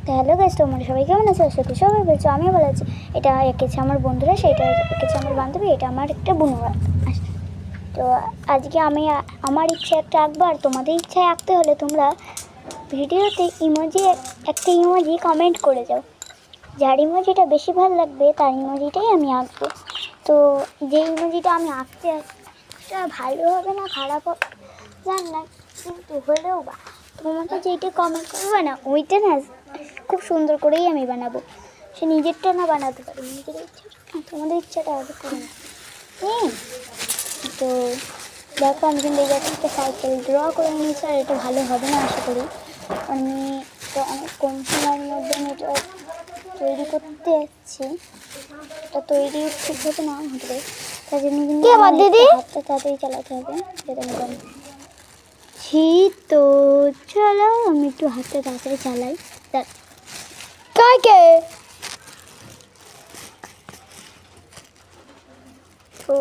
তো hello guys, তোমরা সবাই কেমন আছো? আশা করি সবাই বলছো, আমিও ভালো আছি। এটা এঁকেছে আমার বন্ধুরা, সেটা এঁকেছে আমার বান্ধবী, এটা আমার একটা বোন। তো আজকে আমি আমার ইচ্ছা একটা আঁকবো, আর তোমাদের ইচ্ছায় আঁকতে হলে তোমরা ভিডিওতে একটা ইমোজি কমেন্ট করে যাও। যার ইমোজিটা বেশি ভালো লাগবে তার ইমোজিটাই আমি আঁকবো। তো যে ইমোজিটা আমি আঁকতে ভালো হবে না খারাপ হবে জান না, কিন্তু হলেও বা তোমাকে যেইটা কমেন্ট করবে না ওইটা না খুব সুন্দর করেই আমি বানাবো। সে নিজেরটা না বানাতে পারি, নিজের ইচ্ছা তোমাদের ইচ্ছাটা আগে করে না। তো দেখো, আমি কিন্তু এই একটা সাইকেল ড্র করে নিয়েছি, আর এটা ভালো হবে না আশা করি। আমি তো অনেক কম সময়ের মধ্যে আমি এটা তৈরি করতে যাচ্ছি। এটা তৈরি ঠিক হতে না হতে, তার জন্য কিন্তু হাতটা তাড়াতাড়ি চালাতে হবে। যেটা আমি করছি, তো চলো আমি একটু হাতটা তাড়াতাড়ি চালাই। তো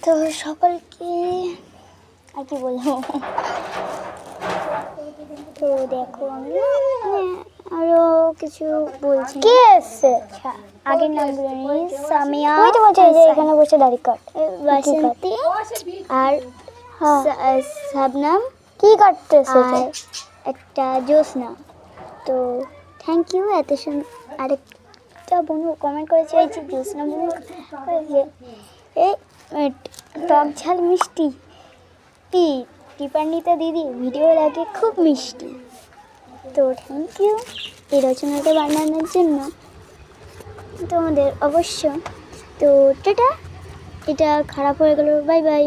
তো সকলকে আর কি বলবো, তো দেখো আমি আরো কিছু বলছি। কে এসছে? আগের নামগুলো নিয়ে সামিয়া, ওই তো বলছে যে এখানে বসে দাঁড়িয়ে কাট, বাসন্তী আর শাবনাম কি কাটতেছে, একটা জ্যোৎস্না। তো থ্যাংক ইউ এত সুন্দর। আরেকটা বন্ধু কমেন্ট করেছে, এই যে জ্যোৎস্না বন্ধু করেছে এই টক ঝাল মিষ্টি টিপান্বিতা দিদি ভিডিও লাগে খুব মিষ্টি। তো থ্যাংক ইউ এই রচনাটা বানানোর জন্য তোমাদের অবশ্য। তো টাটা, এটা খারাপ হয়ে গেল, বাই বাই।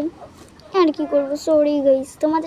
আর কি করবো, সরি গাইস তোমাদের।